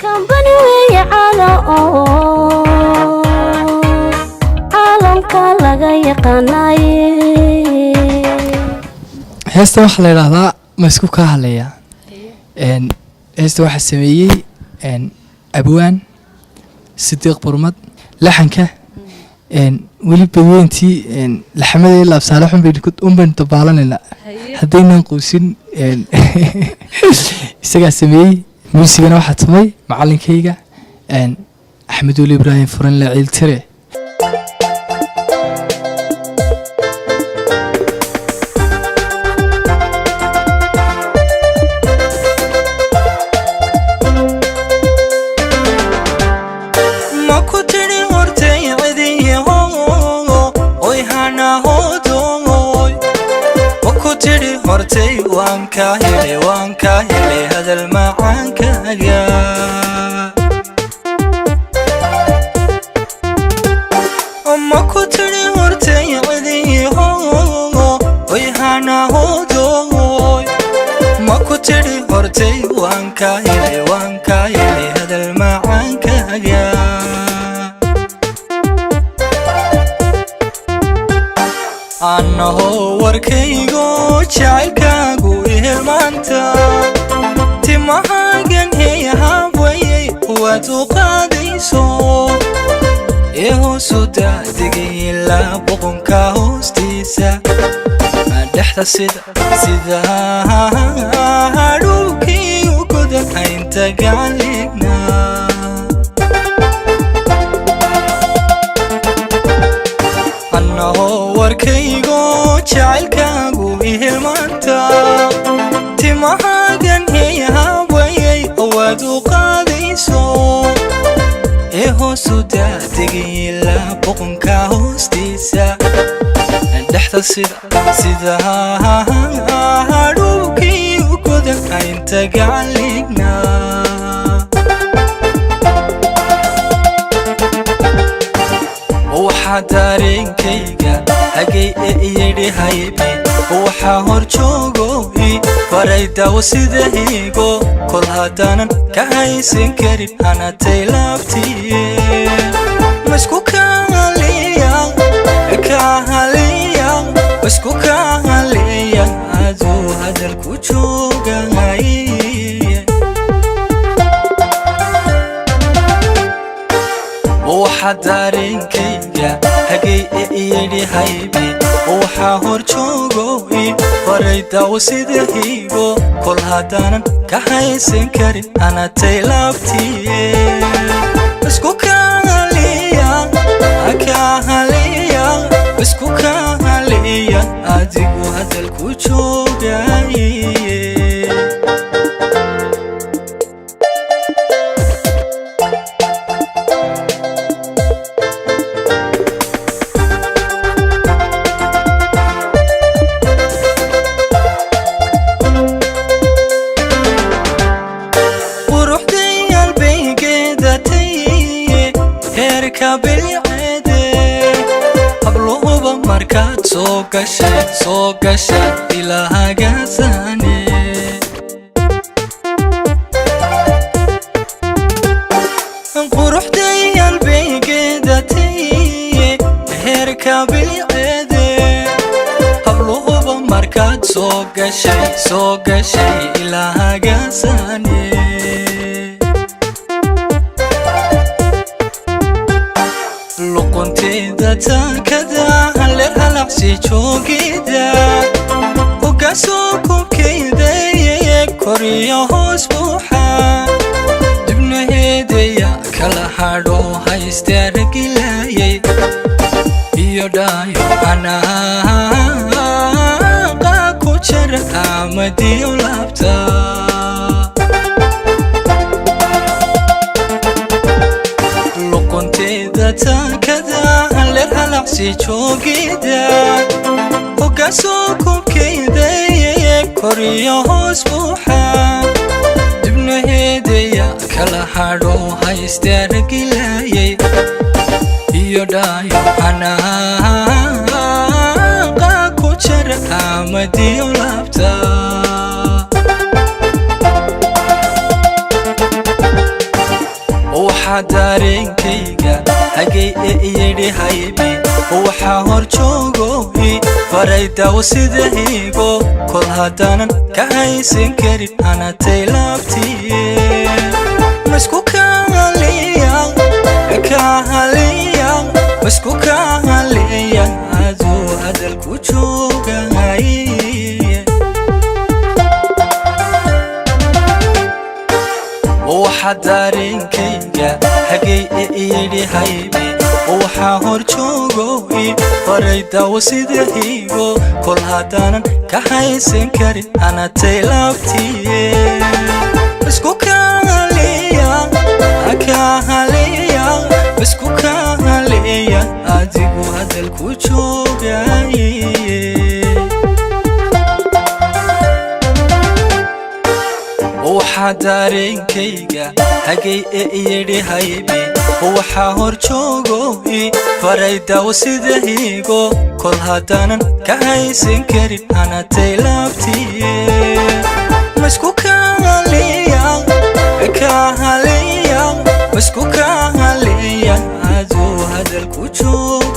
كمبني ويعلى عالم كلا يقناي هسه wax la yiraahdaa ma isku ka hadlaya هسه waxa sameeyay abwaan sidiiq burmad laxanka weli baweyntii laxamada la absaalaxun bay dabaalanayna hadaynan quusin isaga sameeyay muusigana waxa tumay macallinkayga Axmed Wali Ibrahim Furan la ciiltire وان كاهلي هذا المعان كاجا أما كتري ورتي عذي هو ويهانا هو دوي ما كتري ورتي وان كاهلي هذا المعان كاجا أنا هو وركيجو شايكاجو إهمانتا تماهاجن هي هابوي وتقاديسو إهو سودا دقي لا بقون كاوستيسا مدحت سيدا هاروكي وكذا أنت قالينا أنا هو وركيجو شايكاجو إهمانتا تماهاجن هي هابوي وتقاديسو إهو سودا دقي لا بقون كاوستيسا مدحت سيدا هاروكي وكذا أنت قالينا وحدارينكيغا هاجي يدي هايبي وحا هورجوغوي فريدا وسيدهيغو كل هادانا كهيسن كريم أنا تيلافتي مسكو كاليا مسكو كاليا عدو هذا الكوچوغاي وحدارينكيغا هاجي يدي هايبي وحا هورجوغوي فريدا وسيدهيغو كل هادانا كهيسن كريم أنا تيلافتي مسكو كاليا مسكو كاليا عدو هذا الكوچوغاي markaad soo gashay ilaahaga saane quruxday qalbigeedatay heerka bilceede habluhuba markaad soo gashay ilaahaga saane luqunteeda taakada halaqsi joogida ugasoo kubkaydaye koriyo hoos buuxa dibnaheedaya kala hadho haystaaragilayay iyo dhaayo anaaqa ku jara amadiyo laabta luqunteeda taakada halaqsi joogida ugasoo kubkaydaye koriyo hoos buuxa dibnaheedaya kala hadho haystaaragilayay iyo dhaayo anaaqa ku jara amadiyo laabta dareenkayga hagay yidhi haybi waxaa hor joogoy faray daawo sidahaygo kol haddaanan ka haysan karin anatay laabtiye masku kahaliya masku kahaliya aduu hadalku joogay dareenkayga hagay yidhi haybi waxaa hor joogoy faray daawo sidahaygo kol haddaanan ka haysan karin anatay laabtiye masku kahaliya masku kahaliya adigu hadalku joogay dareenkayga hagay yidhi haybi waxaa hor joogoy faray daawo sidahaygo kol haddaanan ka haysan karin anatay laabtiye masku kahaliya masku kahaliya aduu hadalku joogay